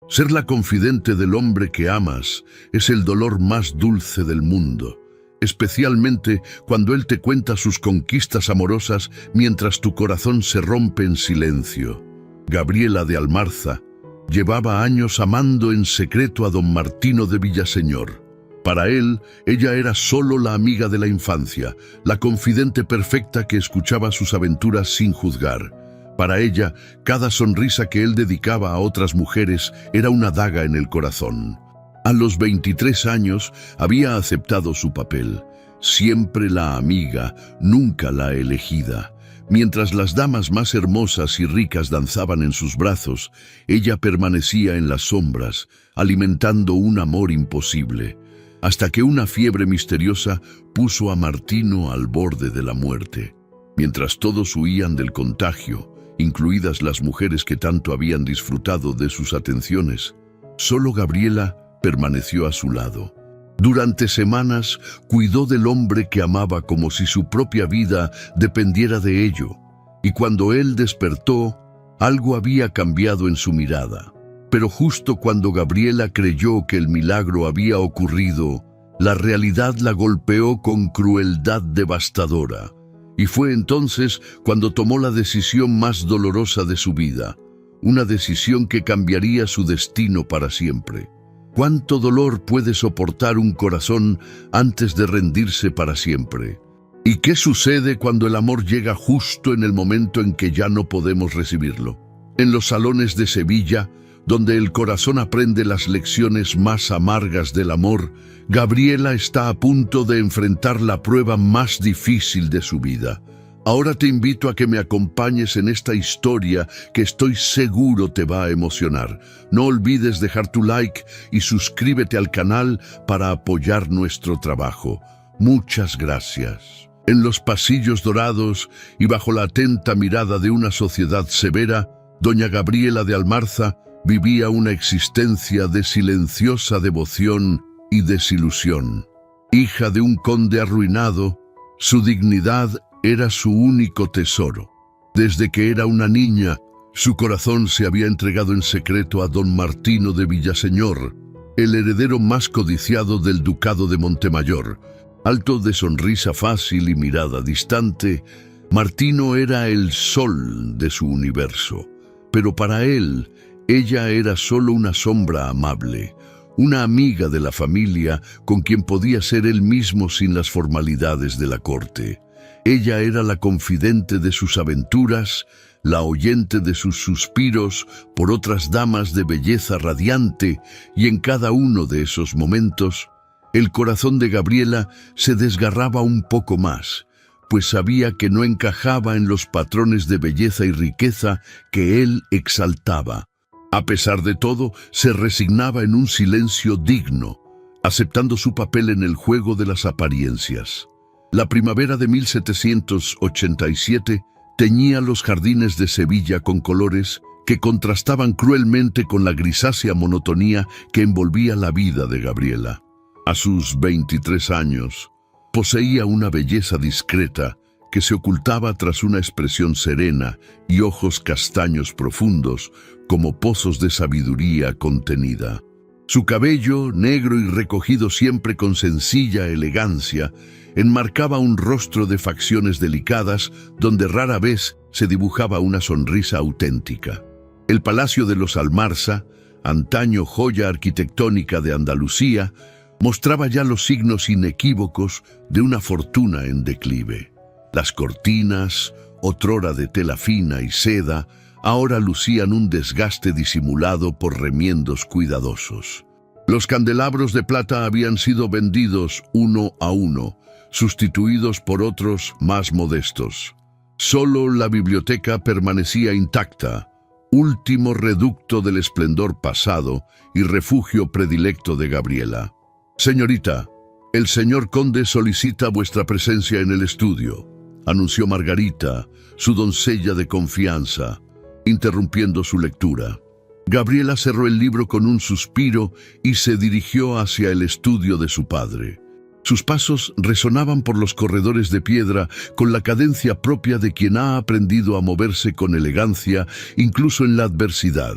Ser la confidente del hombre que amas es el dolor más dulce del mundo, especialmente cuando él te cuenta sus conquistas amorosas mientras tu corazón se rompe en silencio. Gabriela de Almarza llevaba años amando en secreto a don Martino de Villaseñor. Para él, ella era solo la amiga de la infancia, la confidente perfecta que escuchaba sus aventuras sin juzgar. Para ella, cada sonrisa que él dedicaba a otras mujeres era una daga en el corazón. A los 23 años había aceptado su papel, siempre la amiga, nunca la elegida. Mientras las damas más hermosas y ricas danzaban en sus brazos, ella permanecía en las sombras, alimentando un amor imposible, hasta que una fiebre misteriosa puso a Martino al borde de la muerte. Mientras todos huían del contagio, incluidas las mujeres que tanto habían disfrutado de sus atenciones, solo Gabriela permaneció a su lado. Durante semanas cuidó del hombre que amaba como si su propia vida dependiera de ello, y cuando él despertó, algo había cambiado en su mirada. Pero justo cuando Gabriela creyó que el milagro había ocurrido, la realidad la golpeó con crueldad devastadora. Y fue entonces cuando tomó la decisión más dolorosa de su vida, una decisión que cambiaría su destino para siempre. ¿Cuánto dolor puede soportar un corazón antes de rendirse para siempre? ¿Y qué sucede cuando el amor llega justo en el momento en que ya no podemos recibirlo? En los salones de Sevilla, donde el corazón aprende las lecciones más amargas del amor, Gabriela está a punto de enfrentar la prueba más difícil de su vida. Ahora te invito a que me acompañes en esta historia que estoy seguro te va a emocionar. No olvides dejar tu like y suscríbete al canal para apoyar nuestro trabajo. Muchas gracias. En los pasillos dorados y bajo la atenta mirada de una sociedad severa, doña Gabriela de Almarza vivía una existencia de silenciosa devoción y desilusión. Hija de un conde arruinado, su dignidad era su único tesoro. Desde que era una niña, su corazón se había entregado en secreto a don Martino de Villaseñor, el heredero más codiciado del ducado de Montemayor. Alto de sonrisa fácil y mirada distante, Martino era el sol de su universo. Pero para él, ella era solo una sombra amable, una amiga de la familia con quien podía ser él mismo sin las formalidades de la corte. Ella era la confidente de sus aventuras, la oyente de sus suspiros por otras damas de belleza radiante, y en cada uno de esos momentos, el corazón de Gabriela se desgarraba un poco más, pues sabía que no encajaba en los patrones de belleza y riqueza que él exaltaba. A pesar de todo, se resignaba en un silencio digno, aceptando su papel en el juego de las apariencias. La primavera de 1787 teñía los jardines de Sevilla con colores que contrastaban cruelmente con la grisácea monotonía que envolvía la vida de Gabriela. A sus 23 años, poseía una belleza discreta que se ocultaba tras una expresión serena y ojos castaños profundos como pozos de sabiduría contenida. Su cabello, negro y recogido siempre con sencilla elegancia, enmarcaba un rostro de facciones delicadas donde rara vez se dibujaba una sonrisa auténtica. El Palacio de los Almarza, antaño joya arquitectónica de Andalucía, mostraba ya los signos inequívocos de una fortuna en declive. Las cortinas, otrora de tela fina y seda, ahora lucían un desgaste disimulado por remiendos cuidadosos. Los candelabros de plata habían sido vendidos uno a uno, sustituidos por otros más modestos. Solo la biblioteca permanecía intacta, último reducto del esplendor pasado y refugio predilecto de Gabriela. «Señorita, el señor conde solicita vuestra presencia en el estudio», anunció Margarita, su doncella de confianza, interrumpiendo su lectura. Gabriela cerró el libro con un suspiro y se dirigió hacia el estudio de su padre. Sus pasos resonaban por los corredores de piedra con la cadencia propia de quien ha aprendido a moverse con elegancia incluso en la adversidad.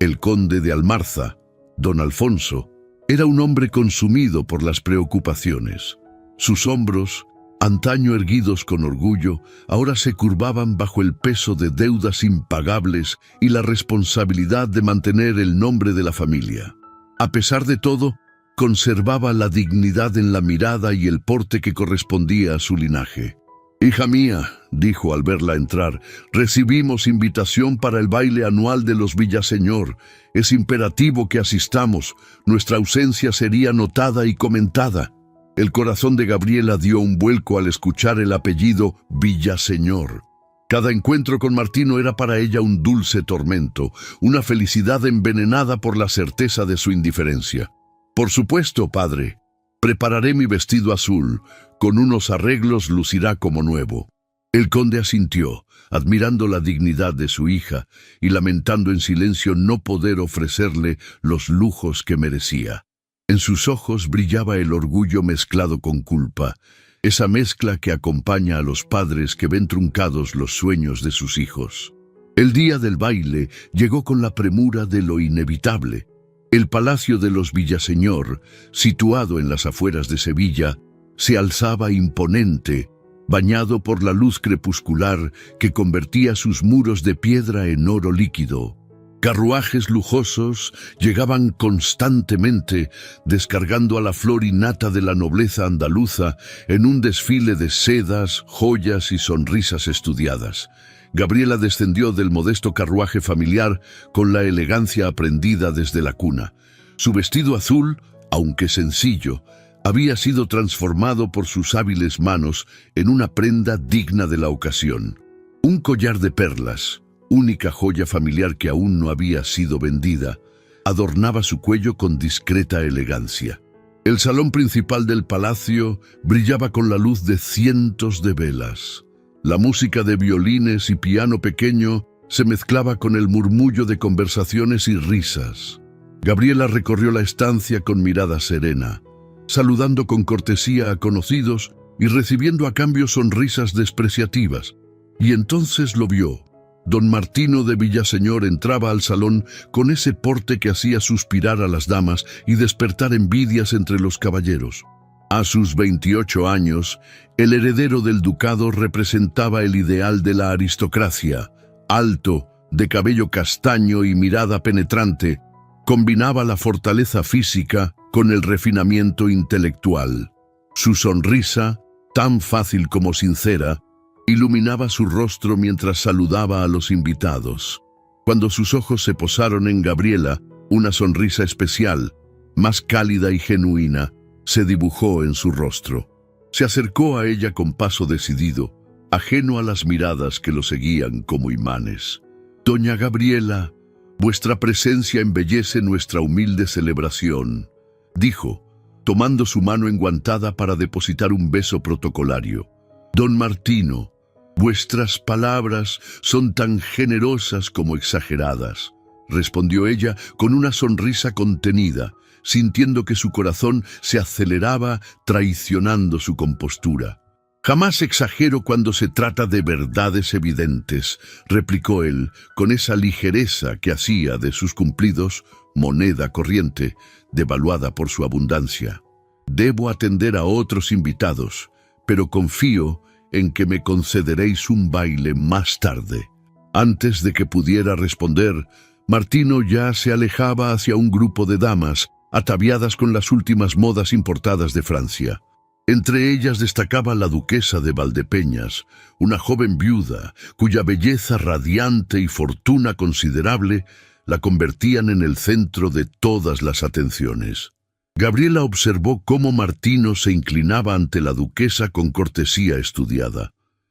El conde de Almarza, don Alfonso, era un hombre consumido por las preocupaciones. Sus hombros, antaño erguidos con orgullo, ahora se curvaban bajo el peso de deudas impagables y la responsabilidad de mantener el nombre de la familia. A pesar de todo, conservaba la dignidad en la mirada y el porte que correspondía a su linaje. «Hija mía», dijo al verla entrar, «recibimos invitación para el baile anual de los Villaseñor. Es imperativo que asistamos. Nuestra ausencia sería notada y comentada». El corazón de Gabriela dio un vuelco al escuchar el apellido Villaseñor. Cada encuentro con Martino era para ella un dulce tormento, una felicidad envenenada por la certeza de su indiferencia. «Por supuesto, padre. Prepararé mi vestido azul. Con unos arreglos lucirá como nuevo». El conde asintió, admirando la dignidad de su hija y lamentando en silencio no poder ofrecerle los lujos que merecía. En sus ojos brillaba el orgullo mezclado con culpa, esa mezcla que acompaña a los padres que ven truncados los sueños de sus hijos. El día del baile llegó con la premura de lo inevitable. El palacio de los Villaseñor, situado en las afueras de Sevilla, se alzaba imponente, bañado por la luz crepuscular que convertía sus muros de piedra en oro líquido. Carruajes lujosos llegaban constantemente, descargando a la flor innata de la nobleza andaluza en un desfile de sedas, joyas y sonrisas estudiadas. Gabriela descendió del modesto carruaje familiar con la elegancia aprendida desde la cuna. Su vestido azul, aunque sencillo, había sido transformado por sus hábiles manos en una prenda digna de la ocasión. Un collar de perlas, única joya familiar que aún no había sido vendida, adornaba su cuello con discreta elegancia. El salón principal del palacio brillaba con la luz de cientos de velas. La música de violines y piano pequeño se mezclaba con el murmullo de conversaciones y risas. Gabriela recorrió la estancia con mirada serena, saludando con cortesía a conocidos y recibiendo a cambio sonrisas despreciativas. Y entonces lo vio. Don Martino de Villaseñor entraba al salón con ese porte que hacía suspirar a las damas y despertar envidias entre los caballeros. A sus 28 años, el heredero del ducado representaba el ideal de la aristocracia. Alto, de cabello castaño y mirada penetrante, combinaba la fortaleza física con el refinamiento intelectual. Su sonrisa, tan fácil como sincera, iluminaba su rostro mientras saludaba a los invitados. Cuando sus ojos se posaron en Gabriela, una sonrisa especial, más cálida y genuina, se dibujó en su rostro. Se acercó a ella con paso decidido, ajeno a las miradas que lo seguían como imanes. «Doña Gabriela, vuestra presencia embellece nuestra humilde celebración», dijo, tomando su mano enguantada para depositar un beso protocolario. «Don Martino, vuestras palabras son tan generosas como exageradas», respondió ella con una sonrisa contenida, sintiendo que su corazón se aceleraba traicionando su compostura. «Jamás exagero cuando se trata de verdades evidentes», replicó él, con esa ligereza que hacía de sus cumplidos moneda corriente, devaluada por su abundancia. «Debo atender a otros invitados, pero confío en que me concederéis un baile más tarde». Antes de que pudiera responder, Martino ya se alejaba hacia un grupo de damas, ataviadas con las últimas modas importadas de Francia. Entre ellas destacaba la duquesa de Valdepeñas, una joven viuda, cuya belleza radiante y fortuna considerable la convertían en el centro de todas las atenciones. Gabriela observó cómo Martino se inclinaba ante la duquesa con cortesía estudiada.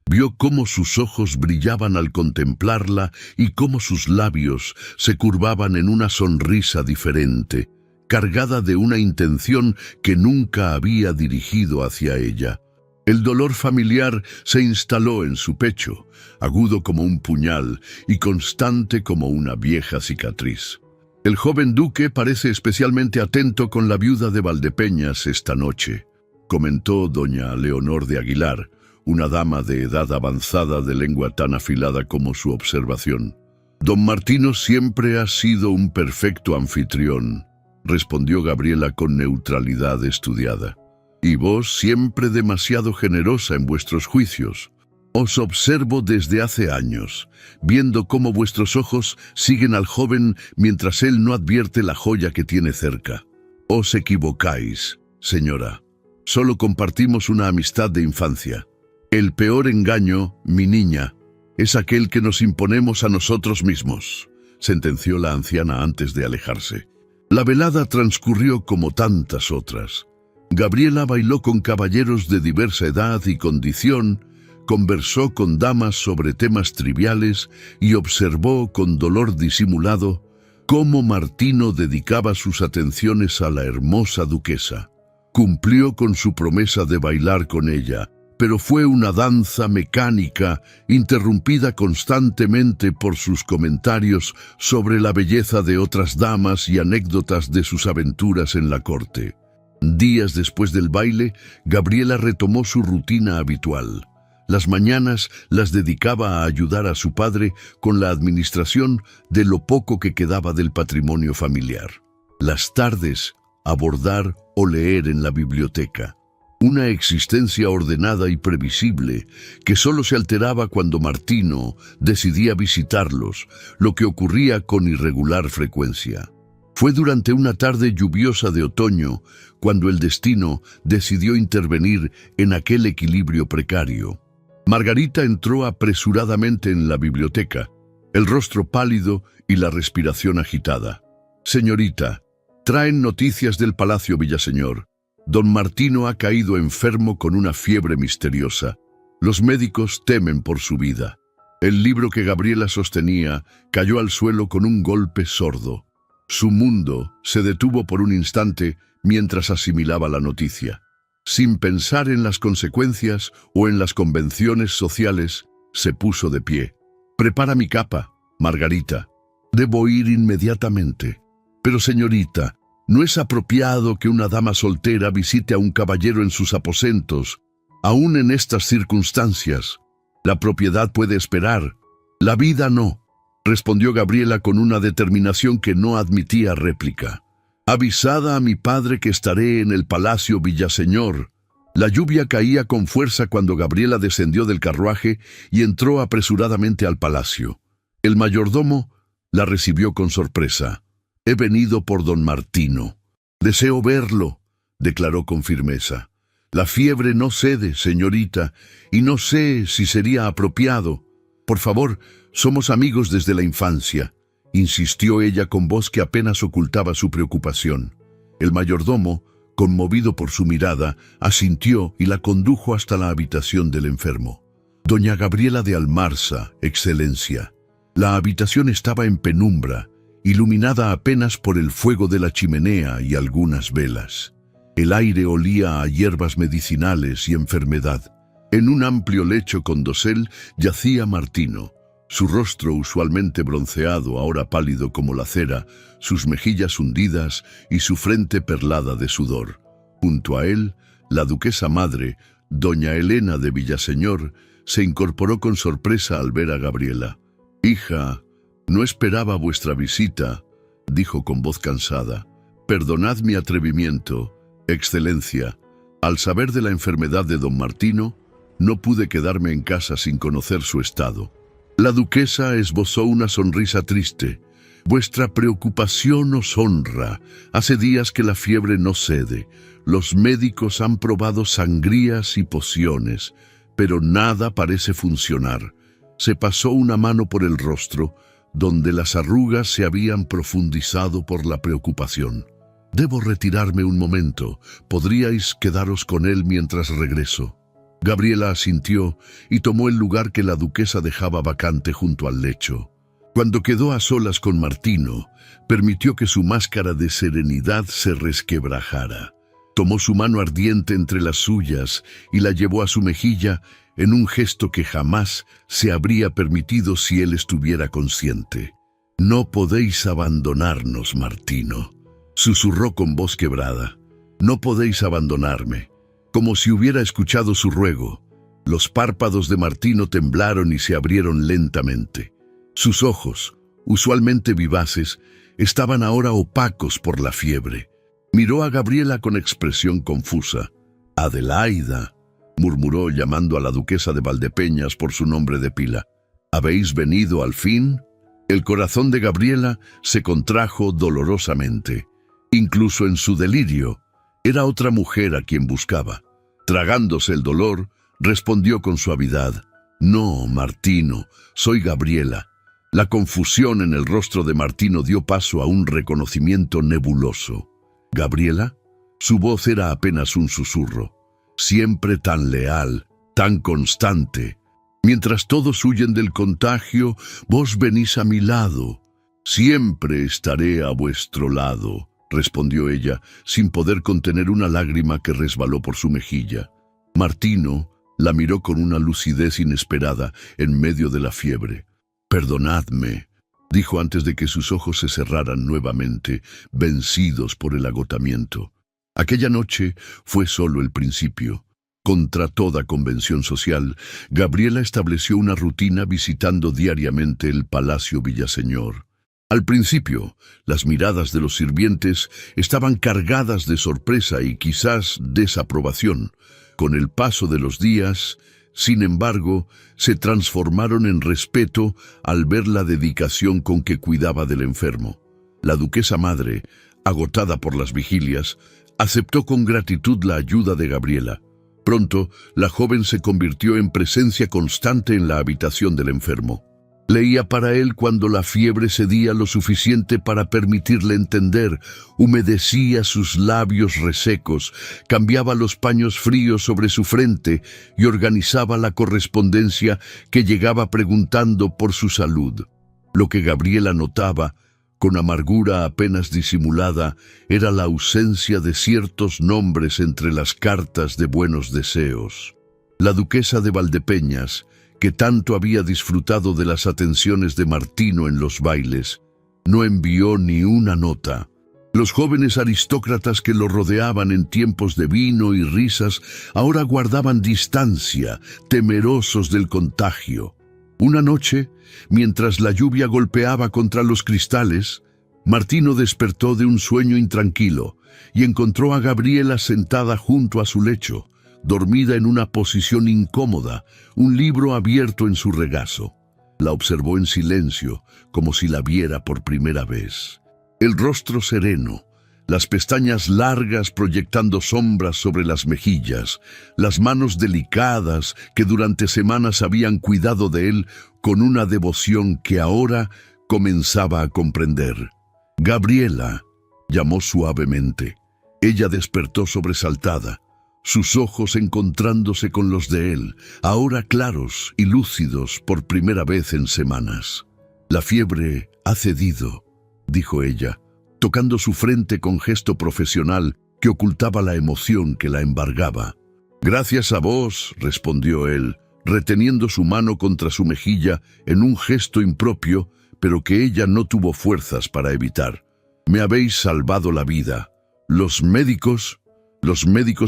Vio cómo sus ojos brillaban al contemplarla y cómo sus labios se curvaban en una sonrisa diferente, cargada de una intención que nunca había dirigido hacia ella. El dolor familiar se instaló en su pecho, agudo como un puñal y constante como una vieja cicatriz. «El joven duque parece especialmente atento con la viuda de Valdepeñas esta noche», comentó doña Leonor de Aguilar, una dama de edad avanzada de lengua tan afilada como su observación. Don Martino siempre ha sido un perfecto anfitrión, respondió Gabriela con neutralidad estudiada. Y vos siempre demasiado generosa en vuestros juicios. Os observo desde hace años, viendo cómo vuestros ojos siguen al joven mientras él no advierte la joya que tiene cerca. Os equivocáis, señora. Solo compartimos una amistad de infancia. El peor engaño, mi niña, es aquel que nos imponemos a nosotros mismos, sentenció la anciana antes de alejarse. La velada transcurrió como tantas otras. Gabriela bailó con caballeros de diversa edad y condición, conversó con damas sobre temas triviales y observó con dolor disimulado cómo Martino dedicaba sus atenciones a la hermosa duquesa. Cumplió con su promesa de bailar con ella, pero fue una danza mecánica, interrumpida constantemente por sus comentarios sobre la belleza de otras damas y anécdotas de sus aventuras en la corte. Días después del baile, Gabriela retomó su rutina habitual. Las mañanas las dedicaba a ayudar a su padre con la administración de lo poco que quedaba del patrimonio familiar. Las tardes, a bordar o leer en la biblioteca. Una existencia ordenada y previsible que solo se alteraba cuando Martino decidía visitarlos, lo que ocurría con irregular frecuencia. Fue durante una tarde lluviosa de otoño cuando el destino decidió intervenir en aquel equilibrio precario. Margarita entró apresuradamente en la biblioteca, el rostro pálido y la respiración agitada. «Señorita, traen noticias del Palacio Villaseñor. Don Martino ha caído enfermo con una fiebre misteriosa. Los médicos temen por su vida». El libro que Gabriela sostenía cayó al suelo con un golpe sordo. Su mundo se detuvo por un instante mientras asimilaba la noticia. Sin pensar en las consecuencias o en las convenciones sociales, se puso de pie. «Prepara mi capa, Margarita. Debo ir inmediatamente». «Pero señorita, no es apropiado que una dama soltera visite a un caballero en sus aposentos, aún en estas circunstancias. La propiedad puede esperar, la vida no», respondió Gabriela con una determinación que no admitía réplica. «Avisada a mi padre que estaré en el Palacio Villaseñor». La lluvia caía con fuerza cuando Gabriela descendió del carruaje y entró apresuradamente al palacio. El mayordomo la recibió con sorpresa. «He venido por don Martino. Deseo verlo», declaró con firmeza. «La fiebre no cede, señorita, y no sé si sería apropiado. Por favor, somos amigos desde la infancia», insistió ella con voz que apenas ocultaba su preocupación. El mayordomo, conmovido por su mirada, asintió y la condujo hasta la habitación del enfermo. «Doña Gabriela de Almarza, excelencia». La habitación estaba en penumbra, iluminada apenas por el fuego de la chimenea y algunas velas. El aire olía a hierbas medicinales y enfermedad. En un amplio lecho con dosel yacía Martino, su rostro usualmente bronceado, ahora pálido como la cera, sus mejillas hundidas y su frente perlada de sudor. Junto a él, la duquesa madre, doña Elena de Villaseñor, se incorporó con sorpresa al ver a Gabriela. «Hija, no esperaba vuestra visita», dijo con voz cansada. «Perdonad mi atrevimiento, excelencia. Al saber de la enfermedad de don Martino, no pude quedarme en casa sin conocer su estado». La duquesa esbozó una sonrisa triste. «Vuestra preocupación os honra. Hace días que la fiebre no cede. Los médicos han probado sangrías y pociones, pero nada parece funcionar». Se pasó una mano por el rostro, donde las arrugas se habían profundizado por la preocupación. «Debo retirarme un momento. ¿Podríais quedaros con él mientras regreso?» Gabriela asintió y tomó el lugar que la duquesa dejaba vacante junto al lecho. Cuando quedó a solas con Martino, permitió que su máscara de serenidad se resquebrajara. Tomó su mano ardiente entre las suyas y la llevó a su mejilla en un gesto que jamás se habría permitido si él estuviera consciente. «No podéis abandonarnos, Martino», susurró con voz quebrada. «No podéis abandonarme». Como si hubiera escuchado su ruego, los párpados de Martino temblaron y se abrieron lentamente. Sus ojos, usualmente vivaces, estaban ahora opacos por la fiebre. Miró a Gabriela con expresión confusa. «Adelaida», murmuró llamando a la duquesa de Valdepeñas por su nombre de pila. «¿Habéis venido al fin?» El corazón de Gabriela se contrajo dolorosamente. Incluso en su delirio, era otra mujer a quien buscaba. Tragándose el dolor, respondió con suavidad: «No, Martino, soy Gabriela». La confusión en el rostro de Martino dio paso a un reconocimiento nebuloso. «¿Gabriela?» Su voz era apenas un susurro. «Siempre tan leal, tan constante. Mientras todos huyen del contagio, vos venís a mi lado. Siempre estaré a vuestro lado», respondió ella, sin poder contener una lágrima que resbaló por su mejilla. Martino la miró con una lucidez inesperada en medio de la fiebre. «Perdonadme», dijo antes de que sus ojos se cerraran nuevamente, vencidos por el agotamiento. Aquella noche fue solo el principio. Contra toda convención social, Gabriela estableció una rutina visitando diariamente el Palacio Villaseñor. Al principio, las miradas de los sirvientes estaban cargadas de sorpresa y quizás desaprobación. Con el paso de los días, sin embargo, se transformaron en respeto al ver la dedicación con que cuidaba del enfermo. La duquesa madre, agotada por las vigilias, aceptó con gratitud la ayuda de Gabriela. Pronto, la joven se convirtió en presencia constante en la habitación del enfermo. Leía para él cuando la fiebre cedía lo suficiente para permitirle entender, humedecía sus labios resecos, cambiaba los paños fríos sobre su frente y organizaba la correspondencia que llegaba preguntando por su salud. Lo que Gabriela notaba, con amargura apenas disimulada, era la ausencia de ciertos nombres entre las cartas de buenos deseos. La duquesa de Valdepeñas, que tanto había disfrutado de las atenciones de Martino en los bailes, no envió ni una nota. Los jóvenes aristócratas que lo rodeaban en tiempos de vino y risas ahora guardaban distancia, temerosos del contagio. Una noche, mientras la lluvia golpeaba contra los cristales, Martino despertó de un sueño intranquilo y encontró a Gabriela sentada junto a su lecho, dormida en una posición incómoda, un libro abierto en su regazo. La observó en silencio, como si la viera por primera vez. El rostro sereno, las pestañas largas proyectando sombras sobre las mejillas, las manos delicadas que durante semanas habían cuidado de él con una devoción que ahora comenzaba a comprender. «Gabriela», llamó suavemente. Ella despertó sobresaltada, sus ojos encontrándose con los de él, ahora claros y lúcidos por primera vez en semanas. «La fiebre ha cedido», dijo ella, tocando su frente con gesto profesional que ocultaba la emoción que la embargaba. «Gracias a vos», respondió él, reteniendo su mano contra su mejilla en un gesto impropio, pero que ella no tuvo fuerzas para evitar. «Me habéis salvado la vida. Los médicos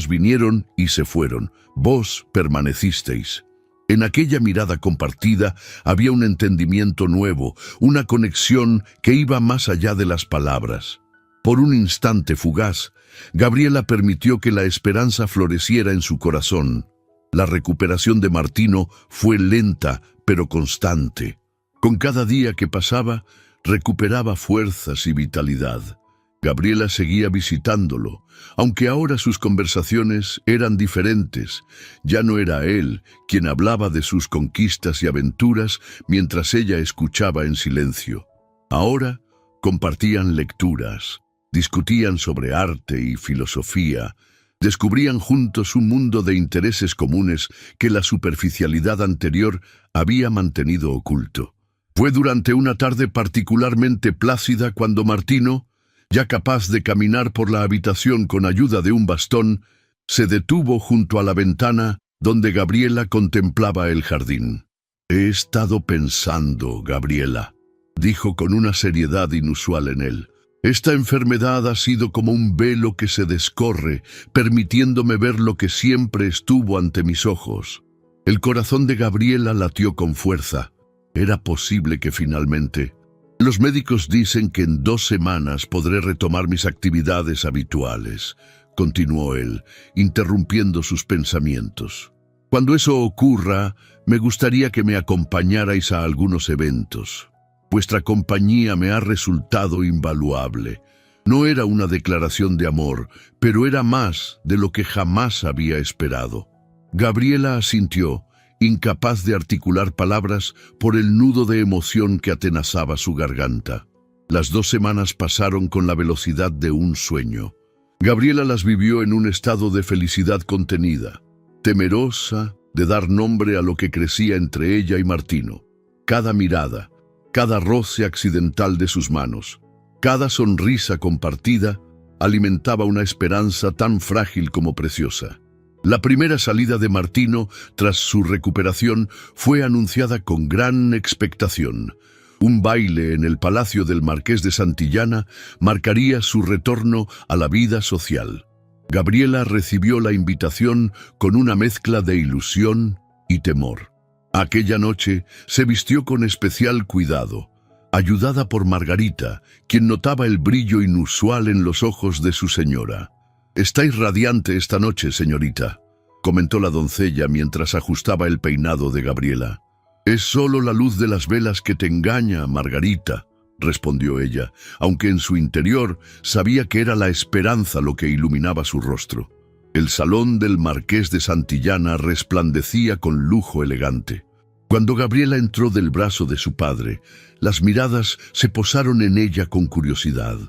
vinieron y se fueron. Vos permanecisteis». En aquella mirada compartida había un entendimiento nuevo, una conexión que iba más allá de las palabras. Por un instante fugaz, Gabriela permitió que la esperanza floreciera en su corazón. La recuperación de Martino fue lenta, pero constante. Con cada día que pasaba, recuperaba fuerzas y vitalidad. Gabriela seguía visitándolo, aunque ahora sus conversaciones eran diferentes. Ya no era él quien hablaba de sus conquistas y aventuras mientras ella escuchaba en silencio. Ahora compartían lecturas, discutían sobre arte y filosofía, descubrían juntos un mundo de intereses comunes que la superficialidad anterior había mantenido oculto. Fue durante una tarde particularmente plácida cuando Martino, ya capaz de caminar por la habitación con ayuda de un bastón, se detuvo junto a la ventana donde Gabriela contemplaba el jardín. «He estado pensando, Gabriela», dijo con una seriedad inusual en él. «Esta enfermedad ha sido como un velo que se descorre, permitiéndome ver lo que siempre estuvo ante mis ojos». El corazón de Gabriela latió con fuerza. Era posible que finalmente Los médicos dicen que en 2 semanas podré retomar mis actividades habituales, continuó él, interrumpiendo sus pensamientos. Cuando eso ocurra, me gustaría que me acompañarais a algunos eventos. Vuestra compañía me ha resultado invaluable. No era una declaración de amor, pero era más de lo que jamás había esperado. Gabriela asintió, incapaz de articular palabras por el nudo de emoción que atenazaba su garganta. Las 2 semanas pasaron con la velocidad de un sueño. Gabriela las vivió en un estado de felicidad contenida, temerosa de dar nombre a lo que crecía entre ella y Martino. Cada mirada, cada roce accidental de sus manos, cada sonrisa compartida alimentaba una esperanza tan frágil como preciosa. La primera salida de Martino tras su recuperación fue anunciada con gran expectación. Un baile en el palacio del Marqués de Santillana marcaría su retorno a la vida social. Gabriela recibió la invitación con una mezcla de ilusión y temor. Aquella noche se vistió con especial cuidado, ayudada por Margarita, quien notaba el brillo inusual en los ojos de su señora. «Estáis radiante esta noche, señorita», comentó la doncella mientras ajustaba el peinado de Gabriela. «Es solo la luz de las velas que te engaña, Margarita», respondió ella, aunque en su interior sabía que era la esperanza lo que iluminaba su rostro. El salón del Marqués de Santillana resplandecía con lujo elegante. Cuando Gabriela entró del brazo de su padre, las miradas se posaron en ella con curiosidad.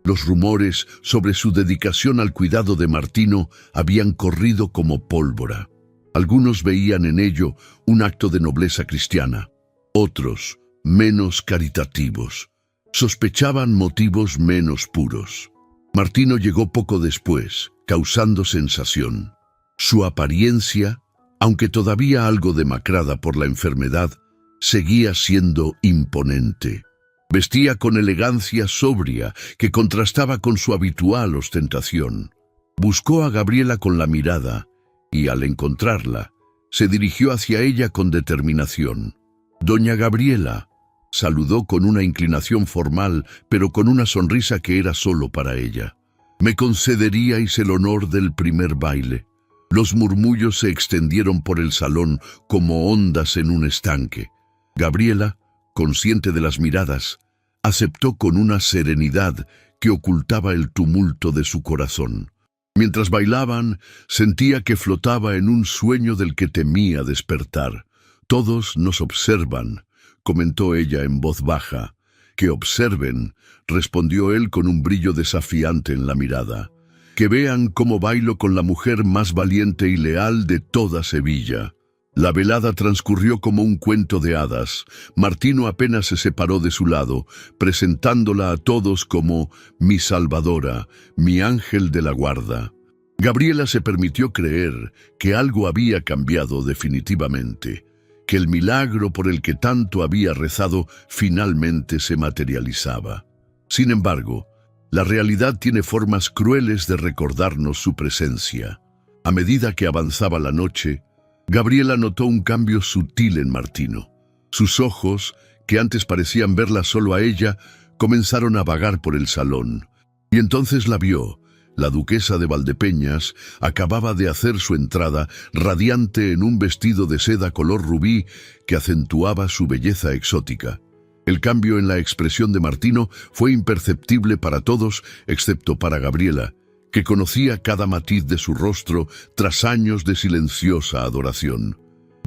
Los rumores sobre su dedicación al cuidado de Martino habían corrido como pólvora. Algunos veían en ello un acto de nobleza cristiana, otros, menos caritativos, sospechaban motivos menos puros. Martino llegó poco después, causando sensación. Su apariencia, aunque todavía algo demacrada por la enfermedad, seguía siendo imponente. Vestía con elegancia sobria que contrastaba con su habitual ostentación. Buscó a Gabriela con la mirada y, al encontrarla, se dirigió hacia ella con determinación. «Doña Gabriela», saludó con una inclinación formal, pero con una sonrisa que era solo para ella. «¿Me concederíais el honor del primer baile?». Los murmullos se extendieron por el salón como ondas en un estanque. Gabriela, consciente de las miradas, aceptó con una serenidad que ocultaba el tumulto de su corazón. Mientras bailaban, sentía que flotaba en un sueño del que temía despertar. «Todos nos observan», comentó ella en voz baja. «Que observen», respondió él con un brillo desafiante en la mirada. «Que vean cómo bailo con la mujer más valiente y leal de toda Sevilla». La velada transcurrió como un cuento de hadas. Martino apenas se separó de su lado, presentándola a todos como «mi salvadora, mi ángel de la guarda». Gabriela se permitió creer que algo había cambiado definitivamente, que el milagro por el que tanto había rezado finalmente se materializaba. Sin embargo, la realidad tiene formas crueles de recordarnos su presencia. A medida que avanzaba la noche, Gabriela notó un cambio sutil en Martino. Sus ojos, que antes parecían verla solo a ella, comenzaron a vagar por el salón. Y entonces la vio. La duquesa de Valdepeñas acababa de hacer su entrada, radiante en un vestido de seda color rubí que acentuaba su belleza exótica. El cambio en la expresión de Martino fue imperceptible para todos, excepto para Gabriela, que conocía cada matiz de su rostro tras años de silenciosa adoración.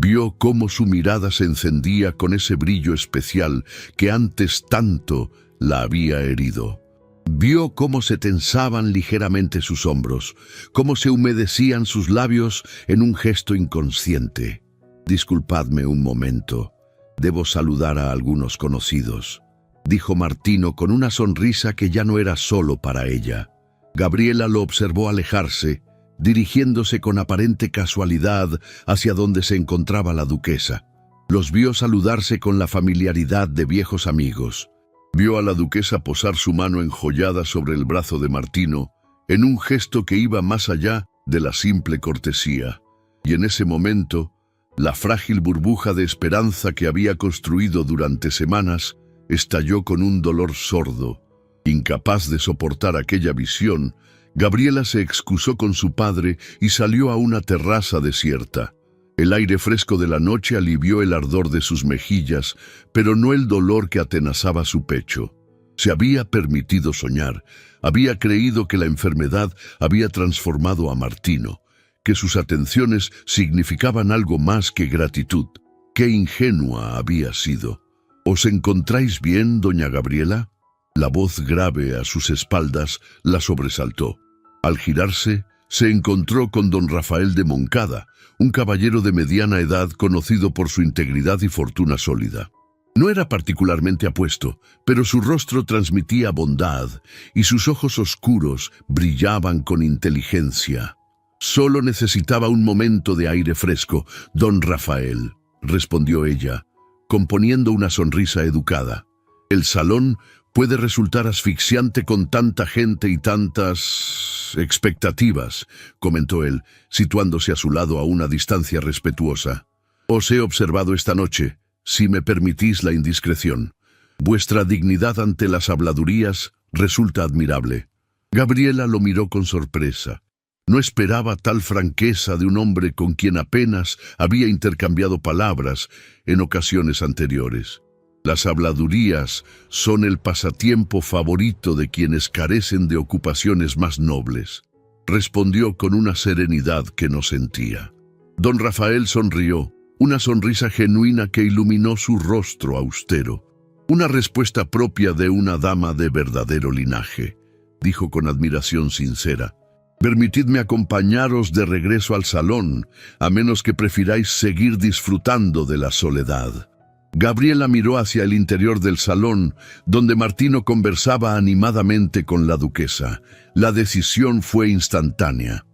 Vio cómo su mirada se encendía con ese brillo especial que antes tanto la había herido. Vio cómo se tensaban ligeramente sus hombros, cómo se humedecían sus labios en un gesto inconsciente. «Disculpadme un momento, debo saludar a algunos conocidos», dijo Martino con una sonrisa que ya no era solo para ella. Gabriela lo observó alejarse, dirigiéndose con aparente casualidad hacia donde se encontraba la duquesa. Los vio saludarse con la familiaridad de viejos amigos. Vio a la duquesa posar su mano enjollada sobre el brazo de Martino, en un gesto que iba más allá de la simple cortesía. Y en ese momento, la frágil burbuja de esperanza que había construido durante semanas estalló con un dolor sordo. Incapaz de soportar aquella visión, Gabriela se excusó con su padre y salió a una terraza desierta. El aire fresco de la noche alivió el ardor de sus mejillas, pero no el dolor que atenazaba su pecho. Se había permitido soñar, había creído que la enfermedad había transformado a Martino, que sus atenciones significaban algo más que gratitud. ¡Qué ingenua había sido! ¿Os encontráis bien, doña Gabriela? La voz grave a sus espaldas la sobresaltó. Al girarse, se encontró con don Rafael de Moncada, un caballero de mediana edad conocido por su integridad y fortuna sólida. No era particularmente apuesto, pero su rostro transmitía bondad y sus ojos oscuros brillaban con inteligencia. «Solo necesitaba un momento de aire fresco, don Rafael», respondió ella, componiendo una sonrisa educada. «El salón puede resultar asfixiante con tanta gente y tantas expectativas», comentó él, situándose a su lado a una distancia respetuosa. «Os he observado esta noche, si me permitís la indiscreción. Vuestra dignidad ante las habladurías resulta admirable». Gabriela lo miró con sorpresa. No esperaba tal franqueza de un hombre con quien apenas había intercambiado palabras en ocasiones anteriores. Las habladurías son el pasatiempo favorito de quienes carecen de ocupaciones más nobles, respondió con una serenidad que no sentía. Don Rafael sonrió, una sonrisa genuina que iluminó su rostro austero. Una respuesta propia de una dama de verdadero linaje, dijo con admiración sincera. Permitidme acompañaros de regreso al salón, a menos que prefiráis seguir disfrutando de la soledad. Gabriela miró hacia el interior del salón, donde Martino conversaba animadamente con la duquesa. La decisión fue instantánea.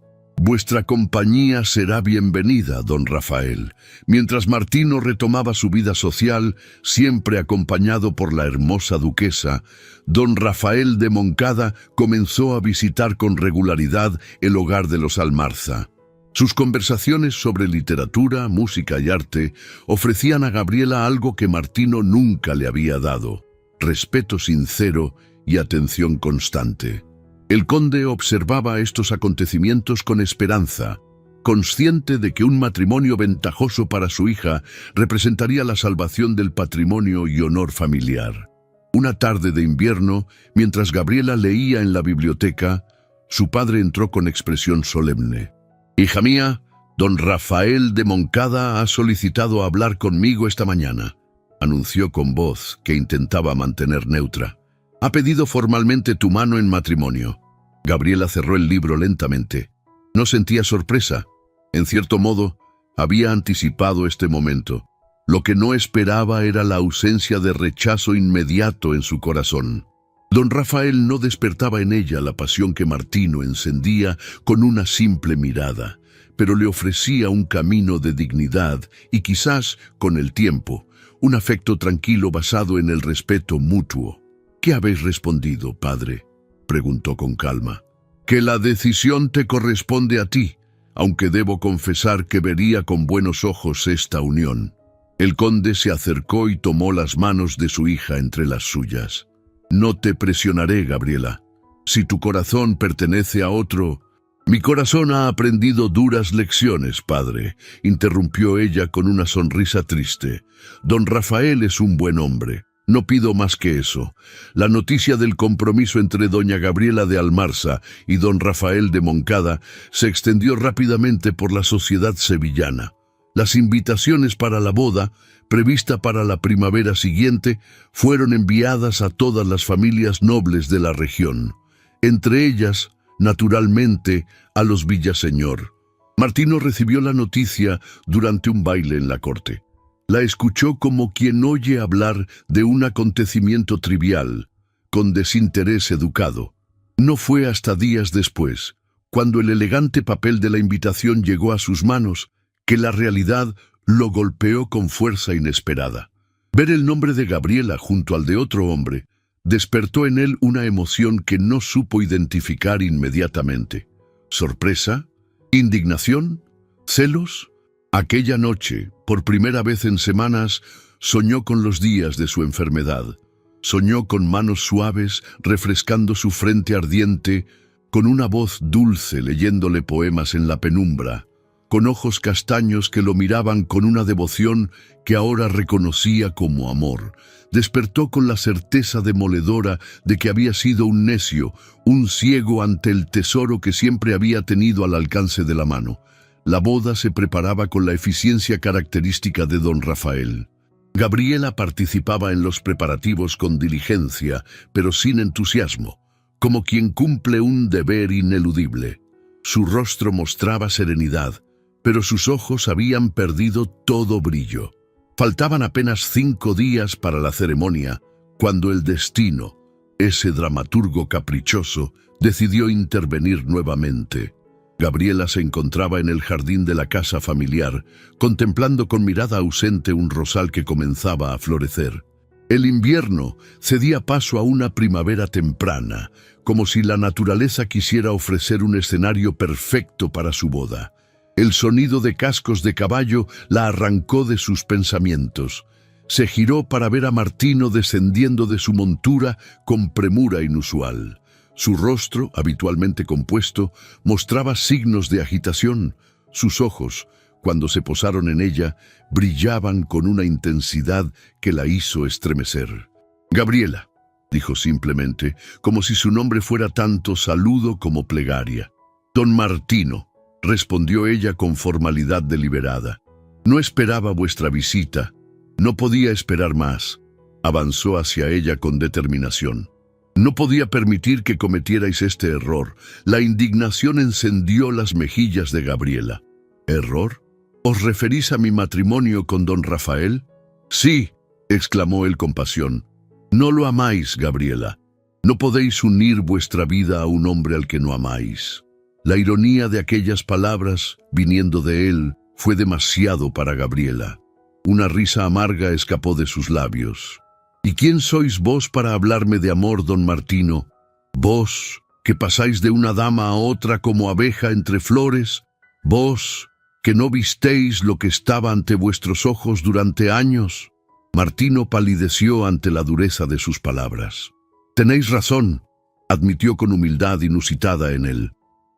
«Vuestra compañía será bienvenida, don Rafael». Mientras Martino retomaba su vida social, siempre acompañado por la hermosa duquesa, don Rafael de Moncada comenzó a visitar con regularidad el hogar de los Almarza. Sus conversaciones sobre literatura, música y arte ofrecían a Gabriela algo que Martino nunca le había dado: respeto sincero y atención constante. El conde observaba estos acontecimientos con esperanza, consciente de que un matrimonio ventajoso para su hija representaría la salvación del patrimonio y honor familiar. Una tarde de invierno, mientras Gabriela leía en la biblioteca, su padre entró con expresión solemne. «Hija mía, don Rafael de Moncada ha solicitado hablar conmigo esta mañana», anunció con voz que intentaba mantener neutra. «Ha pedido formalmente tu mano en matrimonio». Gabriela cerró el libro lentamente. No sentía sorpresa. En cierto modo, había anticipado este momento. Lo que no esperaba era la ausencia de rechazo inmediato en su corazón. Don Rafael no despertaba en ella la pasión que Martino encendía con una simple mirada, pero le ofrecía un camino de dignidad y quizás, con el tiempo, un afecto tranquilo basado en el respeto mutuo. «¿Qué habéis respondido, padre?», preguntó con calma. «Que la decisión te corresponde a ti, aunque debo confesar que vería con buenos ojos esta unión». El conde se acercó y tomó las manos de su hija entre las suyas. «No te presionaré, Gabriela. Si tu corazón pertenece a otro...» «Mi corazón ha aprendido duras lecciones, padre», interrumpió ella con una sonrisa triste. «Don Rafael es un buen hombre. No pido más que eso». La noticia del compromiso entre doña Gabriela de Almarza y don Rafael de Moncada se extendió rápidamente por la sociedad sevillana. Las invitaciones para la boda, prevista para la primavera siguiente, fueron enviadas a todas las familias nobles de la región, entre ellas, naturalmente, a los Villaseñor. Martino recibió la noticia durante un baile en la corte. La escuchó como quien oye hablar de un acontecimiento trivial, con desinterés educado. No fue hasta días después, cuando el elegante papel de la invitación llegó a sus manos, que la realidad lo golpeó con fuerza inesperada. Ver el nombre de Gabriela junto al de otro hombre despertó en él una emoción que no supo identificar inmediatamente. ¿Sorpresa? ¿Indignación? ¿Celos? Aquella noche, por primera vez en semanas, soñó con los días de su enfermedad. Soñó con manos suaves, refrescando su frente ardiente, con una voz dulce leyéndole poemas en la penumbra, con ojos castaños que lo miraban con una devoción que ahora reconocía como amor. Despertó con la certeza demoledora de que había sido un necio, un ciego ante el tesoro que siempre había tenido al alcance de la mano. La boda se preparaba con la eficiencia característica de don Rafael. Gabriela participaba en los preparativos con diligencia, pero sin entusiasmo, como quien cumple un deber ineludible. Su rostro mostraba serenidad, pero sus ojos habían perdido todo brillo. Faltaban apenas 5 días para la ceremonia, cuando el destino, ese dramaturgo caprichoso, decidió intervenir nuevamente. Gabriela se encontraba en el jardín de la casa familiar, contemplando con mirada ausente un rosal que comenzaba a florecer. El invierno cedía paso a una primavera temprana, como si la naturaleza quisiera ofrecer un escenario perfecto para su boda. El sonido de cascos de caballo la arrancó de sus pensamientos. Se giró para ver a Martino descendiendo de su montura con premura inusual. Su rostro, habitualmente compuesto, mostraba signos de agitación. Sus ojos, cuando se posaron en ella, brillaban con una intensidad que la hizo estremecer. «Gabriela», dijo simplemente, como si su nombre fuera tanto saludo como plegaria. «Don Martino», respondió ella con formalidad deliberada. «No esperaba vuestra visita. No podía esperar más». Avanzó hacia ella con determinación. «No podía permitir que cometierais este error». La indignación encendió las mejillas de Gabriela. «¿Error? ¿Os referís a mi matrimonio con don Rafael?» «Sí», exclamó él con pasión. «No lo amáis, Gabriela. No podéis unir vuestra vida a un hombre al que no amáis». La ironía de aquellas palabras, viniendo de él, fue demasiado para Gabriela. Una risa amarga escapó de sus labios. «¿Y quién sois vos para hablarme de amor, don Martino? Vos, que pasáis de una dama a otra como abeja entre flores. Vos, que no visteis lo que estaba ante vuestros ojos durante años». Martino palideció ante la dureza de sus palabras. «Tenéis razón», admitió con humildad inusitada en él.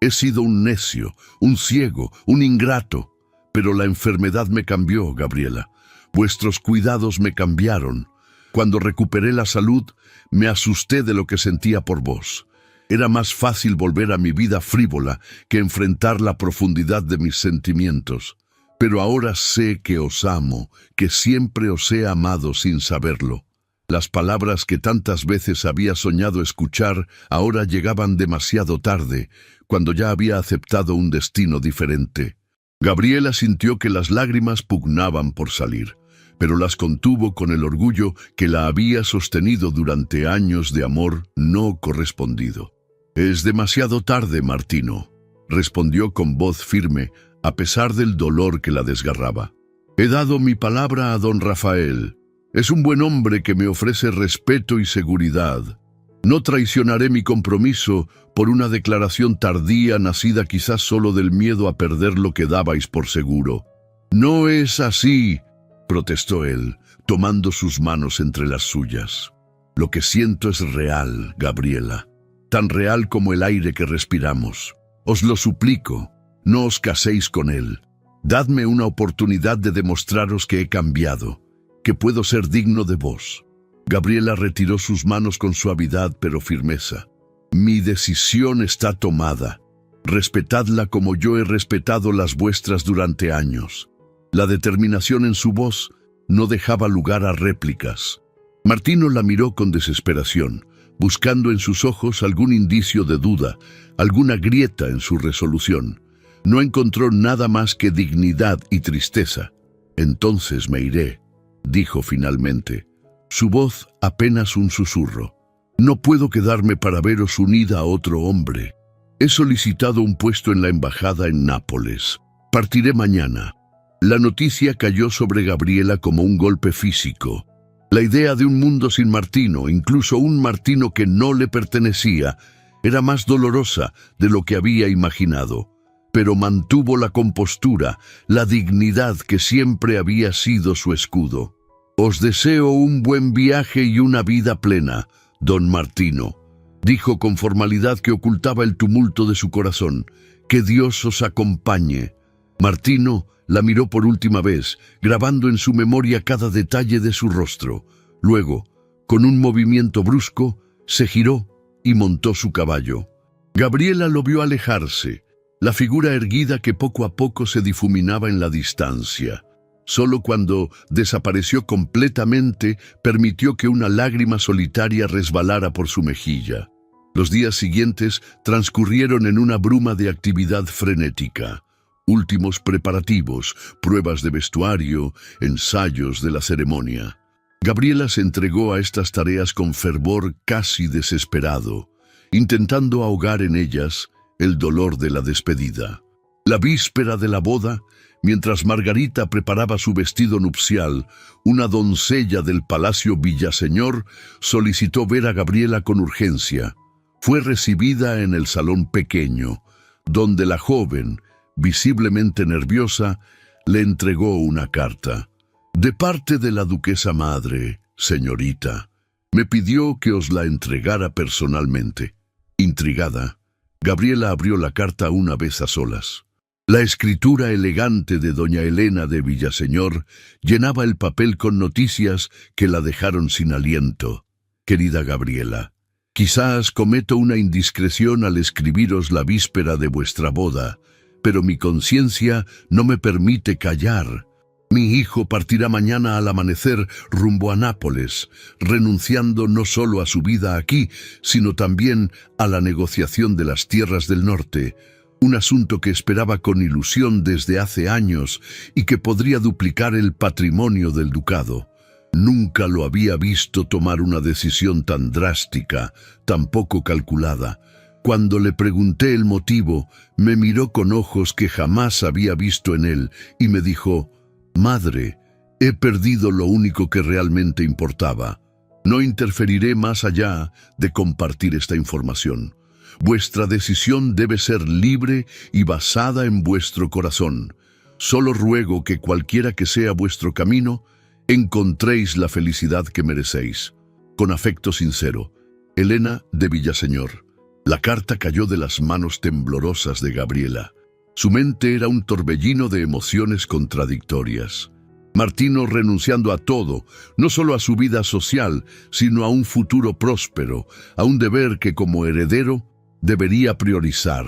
«He sido un necio, un ciego, un ingrato, pero la enfermedad me cambió, Gabriela. Vuestros cuidados me cambiaron. Cuando recuperé la salud, me asusté de lo que sentía por vos. Era más fácil volver a mi vida frívola que enfrentar la profundidad de mis sentimientos. Pero ahora sé que os amo, que siempre os he amado sin saberlo». Las palabras que tantas veces había soñado escuchar ahora llegaban demasiado tarde, cuando ya había aceptado un destino diferente. Gabriela sintió que las lágrimas pugnaban por salir, pero las contuvo con el orgullo que la había sostenido durante años de amor no correspondido. «Es demasiado tarde, Martino», respondió con voz firme, a pesar del dolor que la desgarraba. «He dado mi palabra a don Rafael. Es un buen hombre que me ofrece respeto y seguridad. No traicionaré mi compromiso por una declaración tardía nacida quizás solo del miedo a perder lo que dabais por seguro». «No es así», protestó él, tomando sus manos entre las suyas. «Lo que siento es real, Gabriela, tan real como el aire que respiramos. Os lo suplico, no os caséis con él. Dadme una oportunidad de demostraros que he cambiado, que puedo ser digno de vos». Gabriela retiró sus manos con suavidad pero firmeza. «Mi decisión está tomada. Respetadla como yo he respetado las vuestras durante años». La determinación en su voz no dejaba lugar a réplicas. Martino la miró con desesperación, buscando en sus ojos algún indicio de duda, alguna grieta en su resolución. No encontró nada más que dignidad y tristeza. «Entonces me iré», dijo finalmente, su voz apenas un susurro. «No puedo quedarme para veros unida a otro hombre. He solicitado un puesto en la embajada en Nápoles. Partiré mañana». La noticia cayó sobre Gabriela como un golpe físico. La idea de un mundo sin Martino, incluso un Martino que no le pertenecía, era más dolorosa de lo que había imaginado. Pero mantuvo la compostura, la dignidad que siempre había sido su escudo. Os deseo un buen viaje y una vida plena, don Martino, dijo con formalidad que ocultaba el tumulto de su corazón. Que Dios os acompañe. Martino la miró por última vez, grabando en su memoria cada detalle de su rostro. Luego, con un movimiento brusco, se giró y montó su caballo. Gabriela lo vio alejarse, la figura erguida que poco a poco se difuminaba en la distancia. Solo cuando desapareció completamente, permitió que una lágrima solitaria resbalara por su mejilla. Los días siguientes transcurrieron en una bruma de actividad frenética. Últimos preparativos, pruebas de vestuario, ensayos de la ceremonia. Gabriela se entregó a estas tareas con fervor casi desesperado, intentando ahogar en ellas el dolor de la despedida. La víspera de la boda, mientras Margarita preparaba su vestido nupcial, una doncella del Palacio Villaseñor solicitó ver a Gabriela con urgencia. Fue recibida en el salón pequeño, donde la joven, visiblemente nerviosa, le entregó una carta. De parte de la duquesa madre, señorita, me pidió que os la entregara personalmente. Intrigada, Gabriela abrió la carta una vez a solas. La escritura elegante de doña Elena de Villaseñor llenaba el papel con noticias que la dejaron sin aliento. Querida Gabriela, quizás cometo una indiscreción al escribiros la víspera de vuestra boda, pero mi conciencia no me permite callar. Mi hijo partirá mañana al amanecer rumbo a Nápoles, renunciando no solo a su vida aquí, sino también a la negociación de las tierras del norte, un asunto que esperaba con ilusión desde hace años y que podría duplicar el patrimonio del ducado. Nunca lo había visto tomar una decisión tan drástica, tan poco calculada. Cuando le pregunté el motivo, me miró con ojos que jamás había visto en él y me dijo: «Madre, he perdido lo único que realmente importaba. No interferiré más allá de compartir esta información. Vuestra decisión debe ser libre y basada en vuestro corazón. Solo ruego que cualquiera que sea vuestro camino, encontréis la felicidad que merecéis. Con afecto sincero, Elena de Villaseñor». La carta cayó de las manos temblorosas de Gabriela. Su mente era un torbellino de emociones contradictorias. Martino renunciando a todo, no solo a su vida social, sino a un futuro próspero, a un deber que como heredero debería priorizar.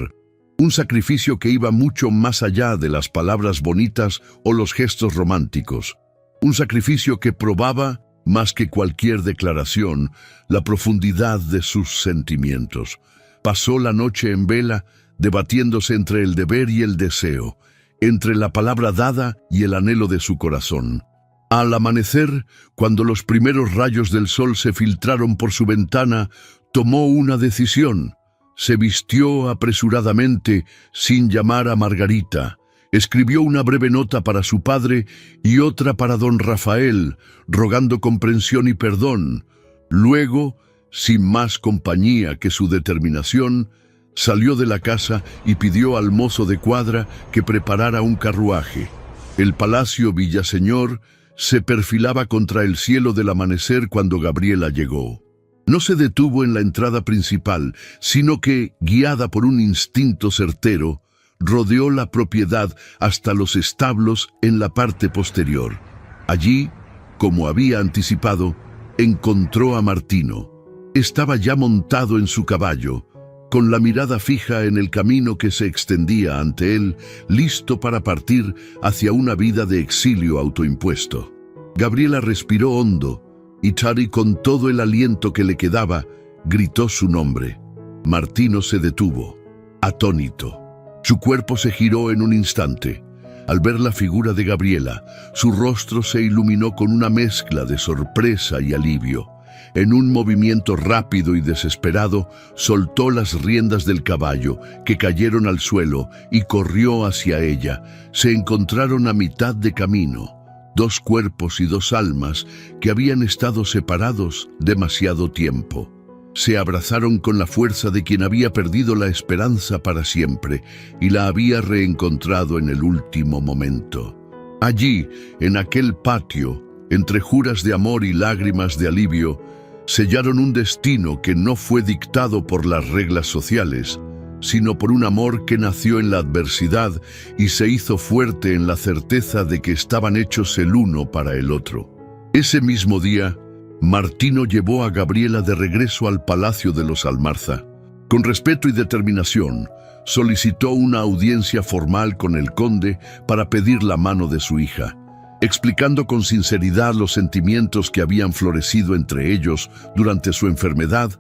Un sacrificio que iba mucho más allá de las palabras bonitas o los gestos románticos. Un sacrificio que probaba, más que cualquier declaración, la profundidad de sus sentimientos. Pasó la noche en vela, debatiéndose entre el deber y el deseo, entre la palabra dada y el anhelo de su corazón. Al amanecer, cuando los primeros rayos del sol se filtraron por su ventana, tomó una decisión. Se vistió apresuradamente, sin llamar a Margarita. Escribió una breve nota para su padre y otra para don Rafael, rogando comprensión y perdón. Luego, sin más compañía que su determinación, salió de la casa y pidió al mozo de cuadra que preparara un carruaje. El Palacio Villaseñor se perfilaba contra el cielo del amanecer cuando Gabriela llegó. No se detuvo en la entrada principal, sino que, guiada por un instinto certero, rodeó la propiedad hasta los establos en la parte posterior. Allí, como había anticipado, encontró a Martino. Estaba ya montado en su caballo, con la mirada fija en el camino que se extendía ante él, listo para partir hacia una vida de exilio autoimpuesto. Gabriela respiró hondo y Chari, con todo el aliento que le quedaba, gritó su nombre. Martino se detuvo, atónito. Su cuerpo se giró en un instante. Al ver la figura de Gabriela, su rostro se iluminó con una mezcla de sorpresa y alivio. En un movimiento rápido y desesperado, soltó las riendas del caballo, que cayeron al suelo, y corrió hacia ella. Se encontraron a mitad de camino, dos cuerpos y dos almas que habían estado separados demasiado tiempo. Se abrazaron con la fuerza de quien había perdido la esperanza para siempre y la había reencontrado en el último momento. Allí, en aquel patio, entre juras de amor y lágrimas de alivio, sellaron un destino que no fue dictado por las reglas sociales, sino por un amor que nació en la adversidad y se hizo fuerte en la certeza de que estaban hechos el uno para el otro. Ese mismo día, Martino llevó a Gabriela de regreso al palacio de los Almarza. Con respeto y determinación, solicitó una audiencia formal con el conde para pedir la mano de su hija, explicando con sinceridad los sentimientos que habían florecido entre ellos durante su enfermedad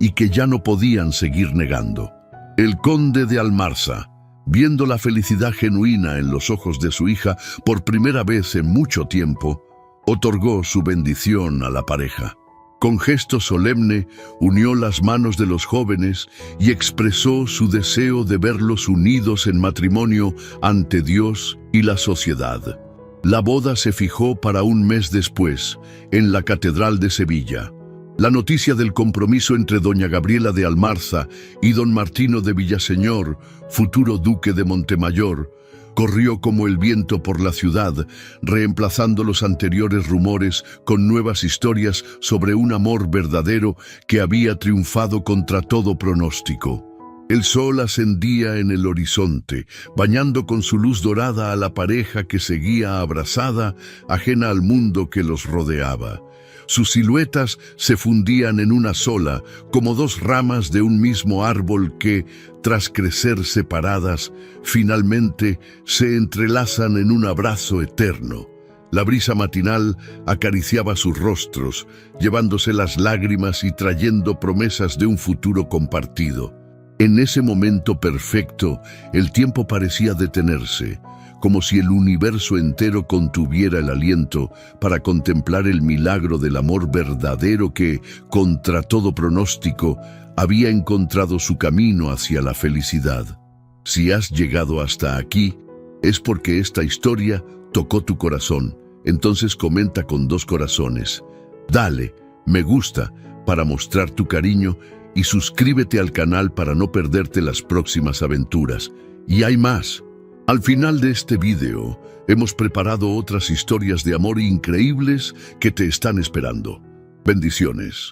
y que ya no podían seguir negando. El conde de Almarza, viendo la felicidad genuina en los ojos de su hija por primera vez en mucho tiempo, otorgó su bendición a la pareja. Con gesto solemne, unió las manos de los jóvenes y expresó su deseo de verlos unidos en matrimonio ante Dios y la sociedad. La boda se fijó para un mes después, en la Catedral de Sevilla. La noticia del compromiso entre doña Gabriela de Almarza y don Martino de Villaseñor, futuro duque de Montemayor, corrió como el viento por la ciudad, reemplazando los anteriores rumores con nuevas historias sobre un amor verdadero que había triunfado contra todo pronóstico. El sol ascendía en el horizonte, bañando con su luz dorada a la pareja que seguía abrazada, ajena al mundo que los rodeaba. Sus siluetas se fundían en una sola, como dos ramas de un mismo árbol que, tras crecer separadas, finalmente se entrelazan en un abrazo eterno. La brisa matinal acariciaba sus rostros, llevándose las lágrimas y trayendo promesas de un futuro compartido. En ese momento perfecto, el tiempo parecía detenerse, como si el universo entero contuviera el aliento para contemplar el milagro del amor verdadero que, contra todo pronóstico, había encontrado su camino hacia la felicidad. Si has llegado hasta aquí, es porque esta historia tocó tu corazón. Entonces comenta con 2 corazones. Dale me gusta para mostrar tu cariño y suscríbete al canal para no perderte las próximas aventuras. Y hay más. Al final de este video, hemos preparado otras historias de amor increíbles que te están esperando. Bendiciones.